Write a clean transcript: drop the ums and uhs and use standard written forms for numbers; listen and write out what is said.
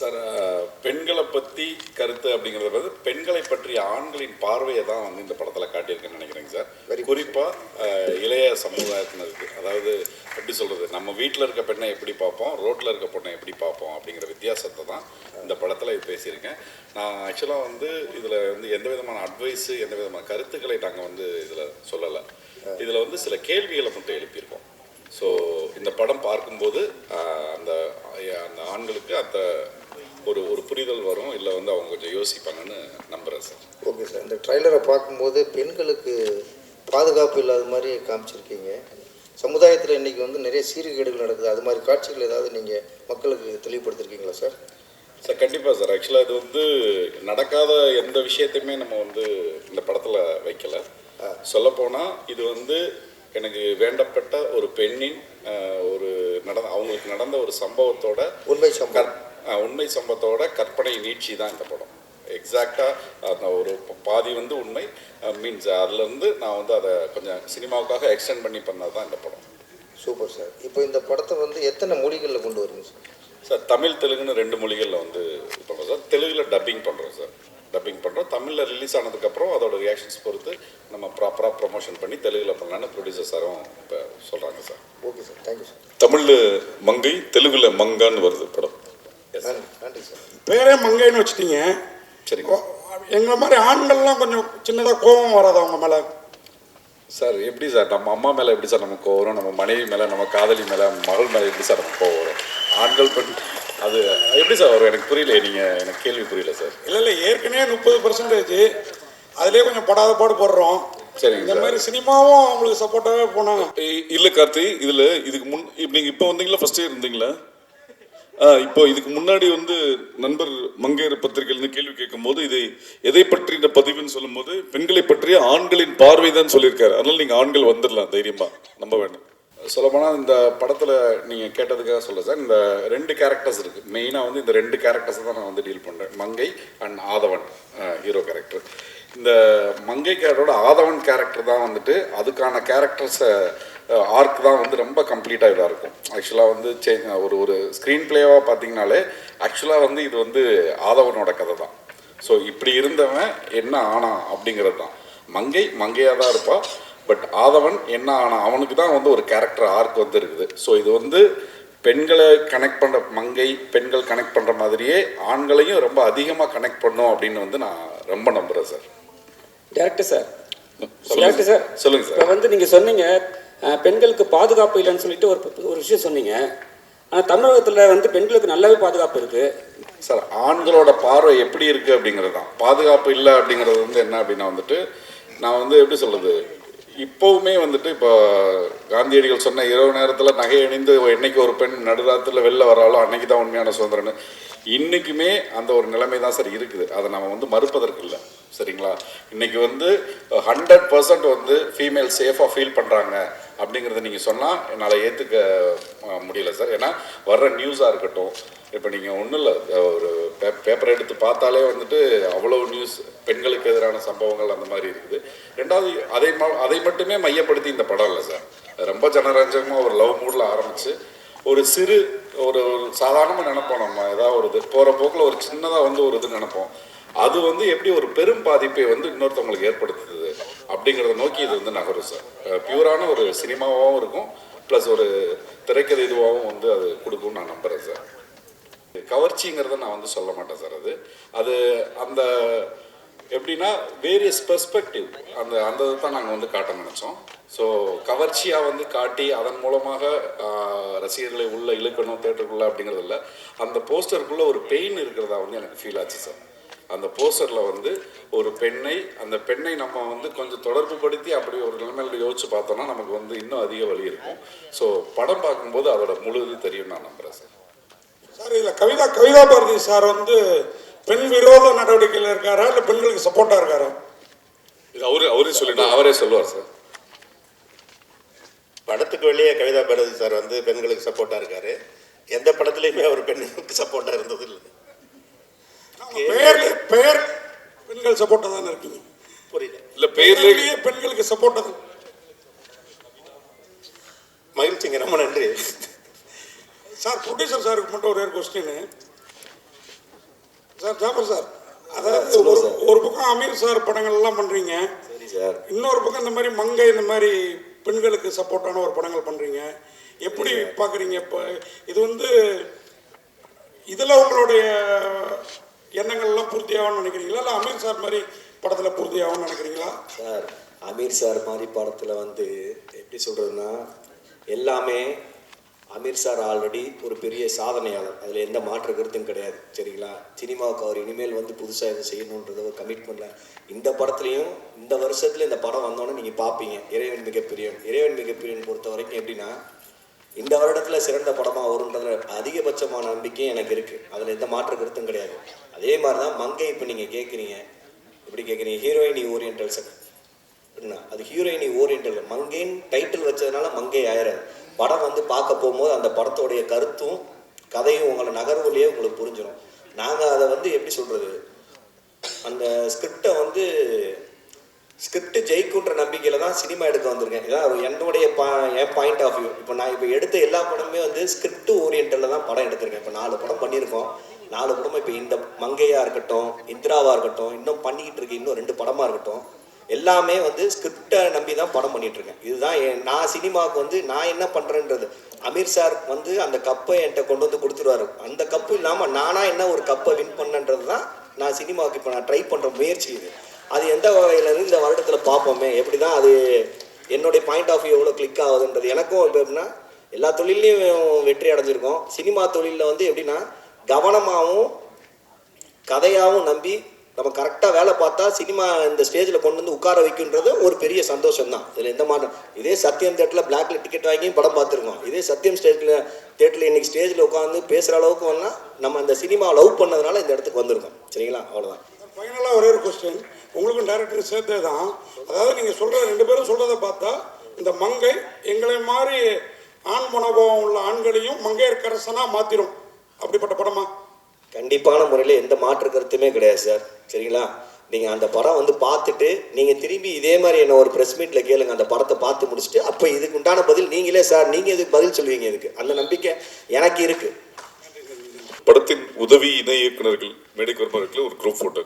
Sir, பெண்களை பற்றி கருத்து அப்படிங்கிறத வந்து பெண்களை பற்றிய ஆண்களின் பார்வையை தான் வந்து இந்த படத்தில் காட்டியிருக்கேன்னு நினைக்கிறேங்க சார். குறிப்பாக இளைய சமுதாயத்தினருக்கு, அதாவது எப்படி சொல்கிறது, நம்ம வீட்டில் இருக்க பெண்ணை எப்படி பார்ப்போம், ரோட்டில் இருக்க பொண்ணை எப்படி பார்ப்போம் அப்படிங்கிற வித்தியாசத்தை தான் இந்த படத்தில் இது பேசியிருக்கேன். நான் ஆக்சுவலாக வந்து இதில் வந்து எந்த விதமான அட்வைஸு, எந்த விதமான கருத்துக்களை நாங்கள் வந்து இதில் சொல்லலை. இதில் வந்து சில கேள்விகளை மட்டும் எழுப்பியிருக்கோம். ஸோ இந்த படம் பார்க்கும்போது அந்த அந்த ஆண்களுக்கு அந்த ஒரு புரிதல் வரும், இல்லை வந்து அவங்க கொஞ்சம் யோசிப்பாங்கன்னு நம்புகிறேன் சார். ஓகே சார், இந்த ட்ரைலரை பார்க்கும்போது பெண்களுக்கு பாதுகாப்பு இல்லாத மாதிரி காமிச்சிருக்கீங்க. சமுதாயத்தில் இன்றைக்கி வந்து நிறைய சீர்கேடுகள் நடக்குது, அது மாதிரி காட்சிகள் ஏதாவது நீங்கள் மக்களுக்கு தெளிவுபடுத்திருக்கீங்களா சார்? சார் கண்டிப்பாக சார். ஆக்சுவலாக இது வந்து நடக்காத எந்த விஷயத்தையுமே நம்ம வந்து இந்த படத்தில் வைக்கலை. சொல்லப்போனால் இது வந்து எனக்கு வேண்டப்பட்ட ஒரு பெண்ணின் அவங்களுக்கு நடந்த ஒரு சம்பவத்தோட உண்மை சம்பவத்தோட கற்பனை நீட்சி தான் இந்த படம். எக்ஸாக்டாக அந்த ஒரு பாதி வந்து உண்மை மீன்ஸ் அதுலேருந்து நான் வந்து அதை கொஞ்சம் சினிமாவுக்காக எக்ஸ்டெண்ட் பண்ணி பண்ணது தான் இந்த படம். Super sir. இப்போ இந்த படத்தை வந்து எத்தனை மொழிகளில் கொண்டு வருவீங்க சார்? சார் தமிழ் தெலுங்குன்னு 2 மொழிகளில் வந்து பண்ணுறோம் சார். தெலுங்கில் டப்பிங் பண்ணுறோம் சார். டப்பிங் பண்ணுறோம். தமிழில் ரிலீஸ் ஆனதுக்கப்புறம் அதோட ரியாக்ஷன்ஸ் பொறுத்து நம்ம ப்ராப்பராக ப்ரொமோஷன் பண்ணி தெலுங்கில் பண்ணலான்னு ப்ரொடியூசர் சாரும் இப்போ சொல்கிறாங்க sir. Okay sir, thank you sir. தமிழில் மங்கை, தெலுங்குல மங்கான்னு வருது படம். நன்றி சார். பேரே மங்கைன்னு வச்சுட்டீங்க. சரிங்க. எங்களை மாதிரி ஆண்கள்லாம் கொஞ்சம் சின்னதாக கோபம் வராது அவங்க மேலே சார்? எப்படி சார், நம்ம அம்மா மேலே எப்படி சார் நமக்கு கோவம் வரும், நம்ம மனைவி மேலே, நம்ம காதலி மேலே, மகள் மேலே எப்படி சார் நமக்கு கோவம் வரும்? ஆண்கள் பெண் அது எப்படி சார் வரும்? எனக்கு புரியல, நீங்கள் எனக்கு கேள்வி புரியல சார். இல்லை ஏற்கனவே 30% அதிலே கொஞ்சம் படாத பாடு போடுறோம். சரிங்க. இந்த மாதிரி சினிமாவும் அவங்களுக்கு சப்போர்ட்டாகவே போனாங்க. இல்லை கார்த்தி, இதில் இதுக்கு நீங்கள் இப்போ வந்தீங்களா, ஃபஸ்ட்டே இருந்தீங்களா? இப்போ இதுக்கு முன்னாடி வந்து நண்பர் மங்கையர் பத்திரிகையிலிருந்து கேள்வி கேட்கும் போது இது எதை பற்றி இந்த பதிவுன்னு சொல்லும் போது பெண்களை பற்றிய ஆண்களின் பார்வை தான் சொல்லியிருக்காரு. அதனால நீங்கள் ஆண்கள் வந்துடலாம் தைரியமா, நம்ப வேண்டாம். சொல்லப்போனால் இந்த படத்தில் நீங்கள் கேட்டதுக்காக சொல்ல சார், இந்த 2 கேரக்டர்ஸ் இருக்குது. மெயினாக வந்து இந்த 2 கேரக்டர்ஸை தான் நான் வந்து டீல் பண்ணுறேன். மங்கை அண்ட் ஆதவன் ஹீரோ கேரக்டர். இந்த மங்கை கேரக்டரோட ஆதவன் கேரக்டர் தான் வந்துட்டு அதுக்கான கேரக்டர்ஸை ஆர்க் தான் வந்து ரொம்ப கம்ப்ளீட்டாக இதாக இருக்கும். ஆக்சுவலாக வந்து ஒரு ஸ்க்ரீன் பிளேவாக பார்த்தீங்கனாலே ஆக்சுவலாக வந்து இது வந்து ஆதவனோட கதை தான். ஸோ இப்படி இருந்தவன் என்ன ஆனா அப்படிங்கிறது தான். மங்கை மங்கையாக தான் இருப்பாள், பட் ஆதவன் என்ன ஆனா அவனுக்கு தான் வந்து ஒரு கேரக்டர் ஆர்க் வந்து இருக்குது. ஸோ இது வந்து பெண்களை கனெக்ட் பண்ணுற மங்கை, பெண்கள் கனெக்ட் பண்ணுற மாதிரியே ஆண்களையும் ரொம்ப அதிகமாக கனெக்ட் பண்ணும் அப்படின்னு வந்து நான் ரொம்ப நம்புகிறேன் சார். டேரக்டர் சார், சொல்லுங்கள் சார். இப்போ வந்து நீங்கள் சொன்னீங்க பெண்களுக்கு பாதுகாப்பு இல்லைன்னு சொல்லிட்டு ஒரு விஷயம் சொன்னீங்க. ஆனால் தமிழகத்தில் வந்து பெண்களுக்கு நல்லாவே பாதுகாப்பு இருக்குது சார். ஆண்களோட பார்வை எப்படி இருக்குது அப்படிங்கிறது தான். பாதுகாப்பு இல்லை அப்படிங்கிறது வந்து என்ன அப்படின்னா வந்துட்டு நான் வந்து எப்படி சொல்கிறது, இப்போவுமே வந்துட்டு இப்போ காந்தியடிகள் சொன்ன இரவு நேரத்தில் நகை அணிந்து என்னைக்கு ஒரு பெண் நடுராத்திரில் வெளில வராலோ அன்னைக்கு தான் உண்மையான சுதந்திரன்னு இன்றைக்குமே அந்த ஒரு நிலைமை தான் சார் இருக்குது. அதை நம்ம வந்து மறுப்பதற்கு இல்லை, சரிங்களா? இன்றைக்கி வந்து 100% வந்து ஃபீமேல் சேஃபாக ஃபீல் பண்ணுறாங்க அப்படிங்கிறத நீங்கள் சொன்னால் என்னால் ஏற்றுக்க முடியல சார். ஏன்னா வர்ற நியூஸாக இருக்கட்டும், இப்போ நீங்கள் ஒன்றும் இல்லை, ஒரு பேப்பர் எடுத்து பார்த்தாலே வந்துட்டு அவ்வளோ நியூஸ் பெண்களுக்கு எதிரான சம்பவங்கள் அந்த மாதிரி இருக்குது. ரெண்டாவது அதை மட்டுமே மையப்படுத்தி இந்த படம் இல்லை சார். ரொம்ப ஜனரஞ்சகமாக ஒரு லவ் மூடில் ஆரம்பித்து ஒரு சிறு ஒரு சாதாரணமாக நினைப்போம். நம்ம ஏதாவது ஒரு இது போகிற போக்கில் ஒரு சின்னதாக வந்து ஒரு இது நினைப்போம். அது வந்து எப்படி ஒரு பெரும் பாதிப்பை வந்து இன்னொருத்தவங்களுக்கு ஏற்படுத்துது அப்படிங்கிறத நோக்கி இது வந்து நகரும் சார். பியூரான ஒரு சினிமாவாகவும் இருக்கும், ப்ளஸ் ஒரு திரைக்கதை இதுவாகவும் வந்து அது கொடுக்கும்னு நான் நம்புகிறேன் சார். கவர்ச்சிங்கிறத நான் வந்து சொல்ல மாட்டேன் சார். அது அந்த எப்படின்னா வேரியஸ் பெர்ஸ்பெக்டிவ் அந்த தான் நாங்கள் வந்து காட்ட நினச்சோம். ஸோ கவர்ச்சியாக வந்து காட்டி அதன் மூலமாக ரசிகர்களை உள்ளே இழுக்கணும் தேட்டருக்குள்ளே அப்படிங்கிறது இல்லை. அந்த போஸ்டருக்குள்ளே ஒரு பெயின் இருக்கிறதா வந்து எனக்கு ஃபீல் ஆச்சு சார். அந்த போஸ்டரில் வந்து ஒரு அந்த பெண்ணை நம்ம வந்து கொஞ்சம் தொடர்பு படுத்தி அப்படி ஒரு நிலைமையில யோசிச்சு பார்த்தோம்னா நமக்கு வந்து இன்னும் அதிக வலி இருக்கும். ஸோ படம் பார்க்கும்போது அதோட முழு இது தெரியும் நான் நம்புகிறேன் சார். சார், இதில் கவிதா பாரதி சார் வந்து பெண் விரோத நடவடிக்கையில் இருக்காரா இல்லை பெண்களுக்கு சப்போர்ட்டாக இருக்காரா? இது அவரே சொல்லுவார் சார். படத்துக்கு வெளியே கவிதா பாரதி சார் வந்து பெண்களுக்கு சப்போர்ட்டாக இருக்காரு. எந்த படத்துலையுமே அவர் பெண்களுக்கு சப்போர்ட்டாக இருந்தது இல்லை. பெயர் பெண்கள் சப்போர்ட்டாக தானே இருக்கீங்க? புரியல. இல்லை பெயர்லேயே பெண்களுக்கு சப்போர்ட்டாக தான். மகிழ்ச்சிங்க, ரொம்ப நன்றி சார். ப்ரொடியூசர் சாருக்கு மட்டும் ஒரே கொஸ்டின். சார் ஜாஃபர் சார், அதாவது ஒரு பக்கம் அமீர் சார் படங்கள் எல்லாம் பண்றீங்க, சரி சார். இன்னொரு பக்கம் இந்த மாதிரி மங்கை, இந்த மாதிரி பெண்களுக்கு சப்போர்ட்டான ஒரு படங்கள் பண்றீங்க. எப்படி பாக்குறீங்க? இப்போ இது வந்து இதுல உங்களுடைய எண்ணங்கள் எல்லாம் பூர்த்தி ஆகும்னு நினைக்கிறீங்களா, இல்லை அமீர் சார் மாதிரி படத்துல பூர்த்தி ஆகும்னு நினைக்கிறீங்களா? சார், அமீர் சார் மாதிரி படத்தில் வந்து எப்படி சொல்கிறதுன்னா, எல்லாமே அமீர் சார் ஆல்ரெடி ஒரு பெரிய சாதனையாளர், அதில் எந்த மாற்று கருத்தும் கிடையாது. சரிங்களா? சினிமாவுக்கு அவர் இனிமேல் வந்து புதுசாக எதுவும் செய்யணுன்றத ஒரு கமிட்மெண்ட்டில் இந்த படத்துலையும் இந்த வருஷத்தில் இந்த படம் வந்தோன்னே நீங்கள் பார்ப்பீங்க. இறைவன் மிகப்பெரியவன். இறைவன் மிகப்பெரியவன் பொறுத்த வரைக்கும் எப்படின்னா, இந்த வருடத்தில் சிறந்த படமாக வரும்ன்றதுல அதிகபட்சமான நம்பிக்கை எனக்கு இருக்குது. அதில் எந்த மாற்று கருத்தும் கிடையாது. அதே மாதிரி தான் மங்கை. இப்போ நீங்கள் கேட்குறீங்க, எப்படி கேட்குறீங்க, ஹீரோயினி ஓரியன்டல் சார், அது ஹீரோயினி ஓரியன்டல். மங்கைன்னு டைட்டில் வச்சதுனால மங்கை ஆயிராது. படம் வந்து பார்க்க போகும்போது அந்த படத்தோடைய கருத்தும் கதையும் உங்களை நகர்வுலேயே உங்களுக்கு புரிஞ்சிடும். நாங்கள் அதை வந்து எப்படி சொல்கிறது, அந்த ஸ்கிரிப்டை வந்து ஸ்கிரிப்ட் ஜெயிக்குன்ற நம்பிக்கையில் தான் சினிமா எடுக்க வந்திருக்கேன். இதான் என்னுடைய என் பாயிண்ட் ஆஃப் வியூ. இப்போ நான் இப்போ எடுத்த எல்லா படமே வந்து ஸ்கிரிப்ட் ஓரியன்டலில் தான் படம் எடுத்திருக்கேன். இப்போ 4 படம் பண்ணியிருக்கோம். 4 படமும் இப்போ இந்த மங்கையாக இருக்கட்டும், இந்திராவாக இருக்கட்டும், இன்னும் பண்ணிக்கிட்டு இருக்கு இன்னும் 2 படமாக இருக்கட்டும், எல்லாமே வந்து ஸ்கிரிப்டை நம்பி தான் படம் பண்ணிட்டு இருக்கேன். இதுதான் நான் சினிமாவுக்கு வந்து நான் என்ன பண்ணுறேன்றது. அமீர் சார் வந்து அந்த கப்பை என்கிட்ட கொண்டு வந்து கொடுத்துருவாரு. அந்த கப்பு இல்லாமல் நானாக என்ன ஒரு கப்பை வின் பண்ணன்றது தான் நான் சினிமாவுக்கு இப்போ நான் ட்ரை பண்ணுற முயற்சி. இது அது எந்த வகையிலேருந்து இந்த வருடத்தில் பார்ப்போமே, எப்படி தான் அது என்னுடைய பாயிண்ட் ஆஃப் வியூ எவ்வளோ கிளிக் ஆகுதுன்றது. எனக்கும் இப்போ எப்படின்னா, எல்லா தொழிலையும் வெற்றி அடைஞ்சிருக்கோம். சினிமா தொழிலில் வந்து எப்படின்னா, கவனமாகவும் கதையாகவும் நம்பி நம்ம கரெக்டாக வேலை பார்த்தா சினிமா இந்த ஸ்டேஜில் கொண்டு வந்து உட்கார வைக்கின்றது ஒரு பெரிய சந்தோஷம் தான். இதில் எந்த மாற்றம். இதே சத்தியம் தேட்டரில் பிளாக்ல டிக்கெட் வாங்கி படம் பார்த்துருக்கோம். இதே சத்தியம் தேட்டரில் இன்னைக்கு ஸ்டேஜில் உட்காந்து பேசுகிற அளவுக்கு வந்தால் நம்ம அந்த சினிமா லவ் பண்ணதுனால இந்த இடத்துக்கு வந்திருக்கோம். சரிங்களா? அவ்வளோதான். ஃபைனலாக ஒரே ஒரு கொஸ்டின், உங்களுக்கும் டைரக்டர் சேர்த்தே தான். அதாவது நீங்கள் சொல்கிற 2 பேரும் சொல்கிறத பார்த்தா, இந்த மங்கை எங்களை மாதிரி ஆண் மனோபாவம் உள்ள ஆண்களையும் மங்கையர்க்கரசனாக மாற்றிடும். அப்படிப்பட்ட படமா? கண்டிப்பான முறையில் எந்த மாற்று கருத்துமே கிடையாது சார். சரிங்களா? நீங்கள் அந்த படம் வந்து பார்த்துட்டு நீங்கள் திரும்பி இதே மாதிரி என்ன ஒரு ப்ரெஸ் மீட்டில் கேளுங்க. அந்த படத்தை பார்த்து முடிச்சுட்டு அப்போ இதுக்கு உண்டான பதில் நீங்களே சார், நீங்கள் இதுக்கு பதில் சொல்லுவீங்க. இதுக்கு அந்த நம்பிக்கை எனக்கு இருக்குது. படத்தின் உதவி இணை இயக்குநர்கள் மேடைக்கு வருபவர்கள் ஒரு குரூப் போட்டோ.